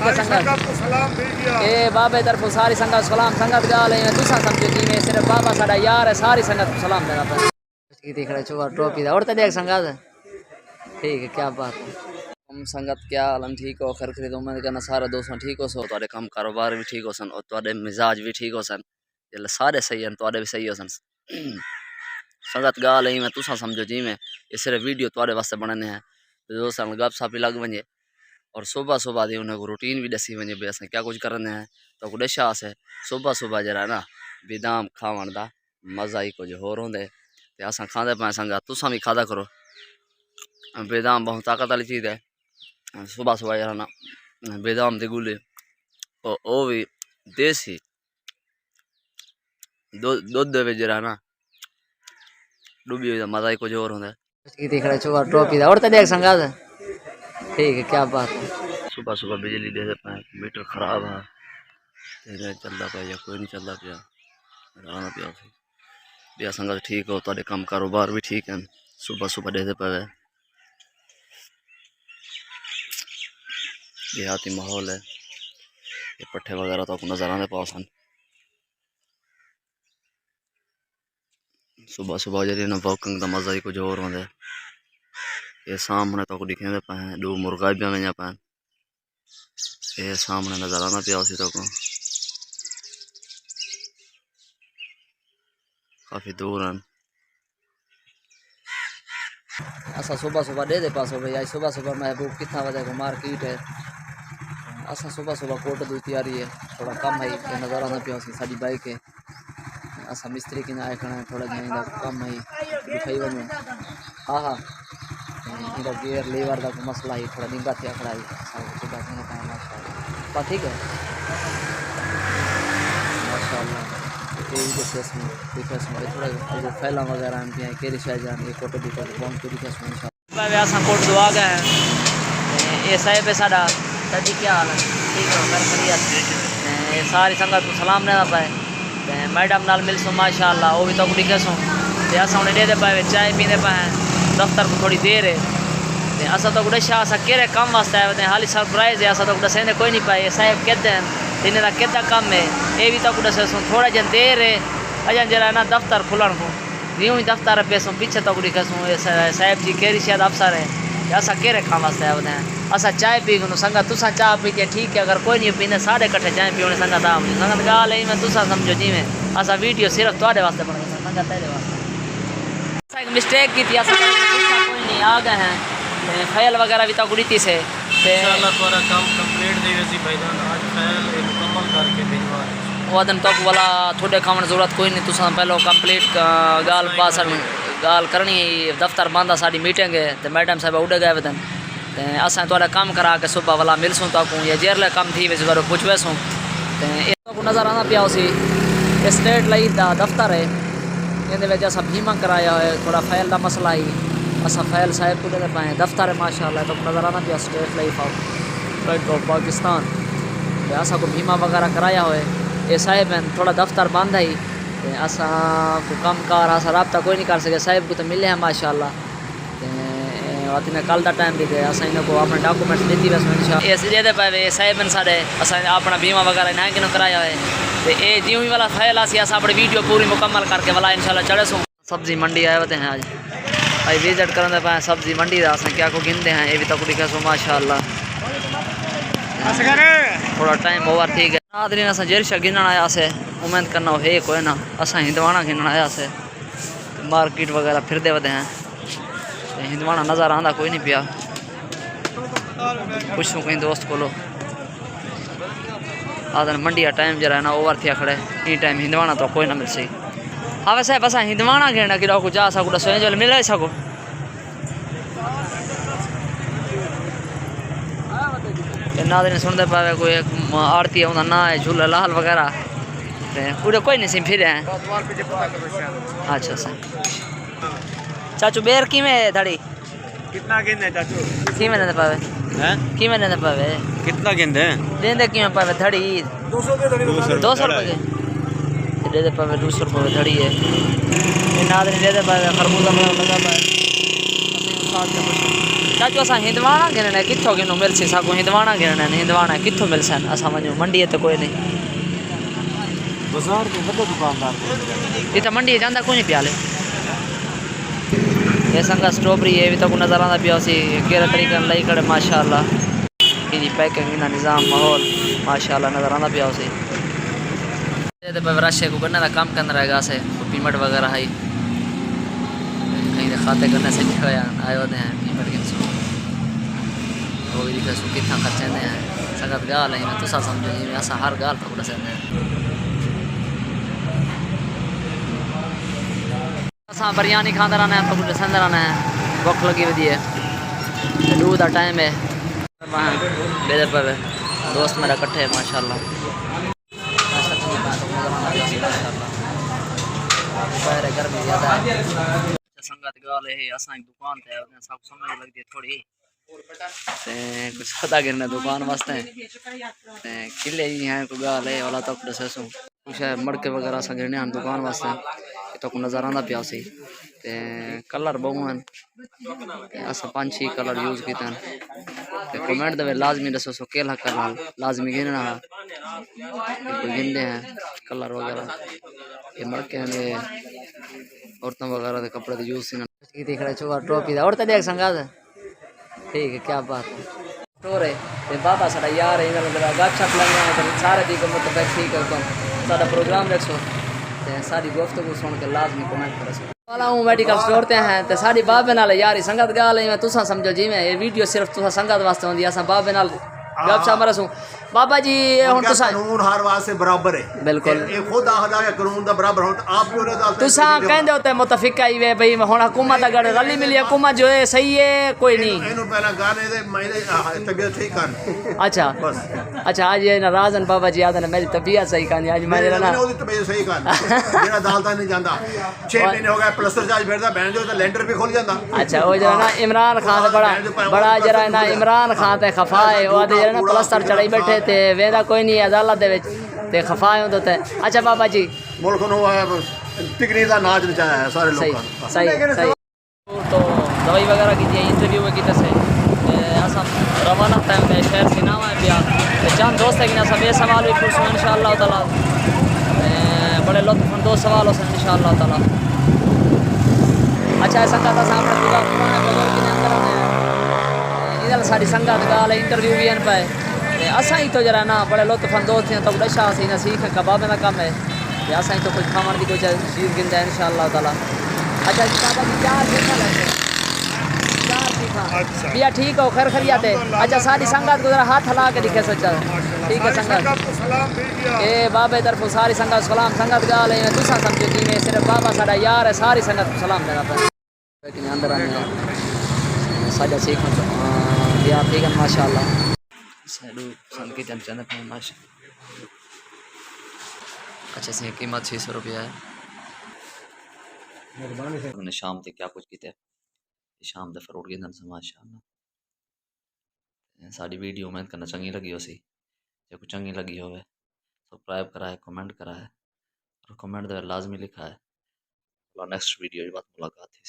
है संगत ए बाबे तरफों सारी संगत सलाम। संगत गाल है तुसा समझो जी में सिर्फ बाबा साडा यार है, सारी संगत को सलाम देना पे की देख रहे चोर ट्रॉफी दा और ते देख संगत ठीक है। क्या बात है हम संगत क्या हाल ठीक हो खैर खरीद उम्मीद करना सारे दोस्तों ठीक हो सो तुम्हारे काम कारोबार भी ठीक हो सन और तुम्हारे मिजाज भी ठीक हो सन जल्द सारे सही हैं तुम्हारे भी सही हो सन। संगत गाल है मैं तुसा समझो जी में ये सिर्फ वीडियो तुम्हारे वास्ते बनाने हैं दोस्तों गप सप भी लग वजे और सुबह सुबह दी उन्हें रूटीन भी दसी वजे भाई असें क्या कुछ करने हैं तो कुछ दशा से सुबह सुबह जरा ना बेदाम खावन का मज़ा ही कुछ होर होंदे ते असां खांदे पाए संगत तुसां भी खादा करो। बेदाम बहुत ताकत वाली चीज़ है सुबह सुबह जरा ना बेदाम दे गुले और वो भी देसी दुध जरा ना डूबी हुई मज़ा ही कुछ और होंदा देख रहे चोर ट्रॉफी दा और ते देख संगत ठीक है। क्या बात है सुबह सुबह बिजली दे पाए मीटर खराब है चलता पाया या कोई नहीं चलता पाया रहना पाया बिया संगत ठीक हो तो काम कारोबार भी ठीक है सुबह सुबह दे पे देहाती माहौल है ये पट्ठे वगैरह तो आपको नजर आने पास सुबह सुबह जरिए ना वॉकिंग का मज़ा ही कुछ और होंगे ये सामने तो दिखे पे दो मुर्गा भी में पे ये सामने नजर आना पिया उसी तो काफ़ी दूर हैं असा सुबह सुबह दे पासो भाई आज सुबह सुबह महबूब कितना वजह को मार्केट है असा सुबह सुबह कोट दी तैयारी है थोड़ा कम है नज़र आना पिया साड़ी बाइक है असा मिस्त्री की आए खड़ा है थोड़ा जहाँ कम है दिखाई वजू हाँ हाँ इधर गेयर लीवर का मसला ही थोड़ा निंगा थी खड़ा है ठीक है माशाल्लाह थोड़ा फैला वगैरह केरी शायद ये फोटो भी कोट दुआ गए हैं ये साहेब है साडा दादी क्या हाल है ठीक है ये सारी संगत को सलाम देना पाए मैडम नाल मिल सो माशाल्लाह वो भी तो दिखे सो असा उन्हें दे पाए चाय पीने पाए दफ्तर को थोड़ी देर है असा तो गुड़े शाह असा केरे काम वास्ते आए हाली सरप्राइज है असा तो गुड़े सेंदे कोई नहीं पाए साहेब कहते हैं इन्हें का कितना कम है ये भी तो गुड़े से थोड़ा जन देर है अजन जरा ना दफ्तर खुलन को यूँ ही दफ्तर पैसों पीछे तो गुड़ी कसूँ साहेब जी केरी शायद अफसर है असा केरे काम वास्ते आए हैं असा चाय पी गो संगत तुसा चाय पीते ठीक है अगर कोई नहीं पीते साढ़े कट्ठे चाय पीने संगत आ संगत गाल है मैं तुसा समझो जी में असा वीडियो सिर्फ थोड़े वास्ते बना संगत तेरे वास्ते एक मिस्टेक की थी कोई नहीं आ गए हैं ख्याल वगैरह भी तो गुड़ीती से वो दिन तक वाला थोड़े खावन जरूरत कोई नहीं तुसा पहले कंप्लीट गाल पास गाल करनी दफ्तर बंद साड़ी मीटिंग है तो मैडम साहब उड़ गए वदन असा थोड़ा काम करा के सुबह वाला मिलसूँ तक या जेरले कम थी वैसे पुछवे सूँ तो नज़र आना पिया उसी स्टेट लाइट का दफ्तर है ये असा बीमा कराया है थोड़ा फैल का मसला ही असा फैल साहेब को दे पाए दफ्तर है माशाल्लाह तो नज़र आना पिया स्टेट लाइफ ऑफ पाकिस्तान असा को बीमा वगैरह कराया हुए ये साहेब हैं थोड़ा दफ्तर बंद है असा को कम कार असा रबता कोई नहीं कर सके साहेब को तो मिले हैं माशाल्लाह इन्हें कल का टाइम भी दे असा इनको अपने डॉक्यूमेंट्स देती बस ये दे पाए साहेब हैं साढ़े असा अपना बीमा वगैरह इन्हें कि कराया है तो ये ज्यों ही वाला फैल आसी असा अपनी वीडियो पूरी मुकम्मल करके वाला इंशाल्लाह चढ़े सूँ सब्जी मंडी आए होते हैं आज भाई विजिट करने पाए सब्जी मंडी का असा क्या को गिनते हैं ये भी तक दिखा सो माशाल्लाह थोड़ा टाइम ओवर ठीक है आदरीन असा जेरशा गिनन आया से उम्मीद करना है कोई ना असा हिंदवाना गिनन आया से मार्केट वगैरह फिरते वते हैं हिंदवाना नज़र आंदा कोई नहीं पिया पूछूँ कहीं दोस्त को आदन मंडी का टाइम जरा ना ओवर थिया खड़े ये टाइम हिंदवाना तो कोई ना मिल सही हाँ वैसे बस हिंदवाना घेना कि जा सको सोए जो मिल सको नादरी सुनते पावे कोई आरती है ना है झूला लाल वगैरह पूरे कोई नहीं सी फिर हैं अच्छा सर चाचू बेर कि धड़ी कितना गेंदे चाचू कि में देने पावे हैं कि में देने पावे कितना गेंदे देंदे कि में पावे धड़ी 200 रुपये दे दे पावे 200 रुपये धड़ी है ये नादरी दे दे पावे खरबूजा में लगा पावे बात का कुछ चाचू असां हिंदवाना गिनने किथों गिनो मिलसी साको हिंदवाना गिनने हिंदवाना किथों मिलसन असां वञूं मंडी ते कोई नहीं बाजार के बड़े दुकानदार को इतना मंडी जांदा कोई नहीं प्याले ये संगा स्ट्रॉबेरी ये भी तो को नजर आंदा पिया सी केरा तरीके लई करे माशाल्लाह इनी पैकिंग इना निजाम माहौल माशाल्लाह नजर आंदा पिया सी ये तो रशे को करने का काम करना रहेगा से पेमेंट वगैरह है कहीं दे खाते करने से आए होते हैं पेमेंट के सो वो भी दिखे सो कितना खर्चे हैं संगत गाल है मैं तो सा समझो ये ऐसा हर गाल पकड़ से असां बिरयानी खांदा रहना है तो कुछ संदर रहना है भूख लगी हुई है दूध का टाइम है बेदर पर दोस्त मेरा इकट्ठे है माशाल्लाह गर्मी ज़्यादा है संगत गाल है असां एक दुकान थे सब समझ लगती है थोड़ी कुछ सौदा गिरना दुकान वास्ते किले ही हैं को गाल है वाला तो दसो कुछ है मड़के वगैरह सा गिरने हैं दुकान वास्ते तो को नजर आंदा पिया सी ते कलर बहुन असां 5-6 कलर यूज कीते ते कमेंट दे लाजमी दसो सो केला कलर लाजमी गिनना कोई गिनदे हैं कलर वगैरह ये मड़के ने औरतों वगैरह के कपड़े यूज सी देख रहे चुआ टोपी दा औरत देख संगा ठीक है क्या बात है स्टोर है ते बाबा साडा यार है इधर गपशप लगे हैं सारे दी को मतलब ठीक है तो साडा प्रोग्राम रखो सारी गुफ्तगू सुन के लाजमी कमेंट करो वाला हूँ मेडिकल स्टोर ते हैं ते साडी बाबे नाल यारी संगत गाल है तुसा समझो जी मैं ये वीडियो सिर्फ तुसा संगत वास्ते होंदी असा बाबे नाल गपशप मरसू बाबा जी हुन तुसा कानून हर वास्ते बराबर है बिल्कुल ये खुद आखदा है कानून दा बराबर हो आप भी उन्हें तुसा कहंदे होते मुतफिक आई वे भाई हुन हुकूमत अगर रली मिली हुकूमत जो है सही है कोई नहीं इनु पहला गाने दे मेरे तबीयत ठीक कर अच्छा बस अच्छा आज ये नाराजन बाबा जी आदन मेरी तबीयत सही करनी आज मेरे ना ओदी तबीयत सही कर जेड़ा दालता नहीं जांदा 6 महीने हो गए प्लास्टर चार्ज फिरदा बहन जो लेंटर भी खुल जांदा अच्छा वो जो ना इमरान खान बड़ा जरा ना इमरान खान ते खफा है वो जरा ना प्लास्टर चढ़ाई बैठे ते वेदा कोई नहीं अदालत दे विच ते खफा है तो अच्छा बाबा जी मुल्क नु टिकरी दा नाच नचाया है सारे लोगों सही सही तो दवाई वगैरह की थी इंटरव्यू में की से असा रवाना टाइम पे शहर से नाम है बिया चांद दोस्त है कि ना सब ये सवाल भी पूछो इंशाअल्लाह ताला बड़े लुत्फअंदोज़ सवाल हो इंशाअल्लाह ताला अच्छा ऐसा कहता सामने पूरा पुराने बुजुर्ग के अंदर इधर सारी संगत गाल इंटरव्यू भी इन पे असा ही तो जरा ना बड़े लुत्फअंदोज़ थे तो बड़ा शाह सी ना सीख कबाबे का कम है असा ही तो कुछ खावन की कोई चीज़ गिनता है इंशाअल्लाह ताला अच्छा बाबा जी चार देखा लगे भैया ठीक हो खैर खरियाते अच्छा सारी संगत को जरा हाथ हला के दिखे सोचा ठीक है संगत ए बाबे तरफ सारी संगत सलाम संगत गाल है तुसा समझो जी में सिर्फ बाबा साडा यार है सारी संगत को सलाम देना पे लेकिन अंदर आने साजा सीख भैया ठीक है माशाल्लाह सैडू सन के चंद पे माशाल्लाह अच्छा से कीमत 600 रुपया है मेहरबानी शाम तक क्या कुछ कीते शाम दे फरूट के से माशाल्लाह साड़ी वीडियो में करना चंगी लगी हो सी जो कुछ चंगी लगी हो सब्सक्राइब करा है कमेंट करा है और कमेंट दे लाजमी लिखा है नेक्स्ट वीडियो की बात मुलाकात थी।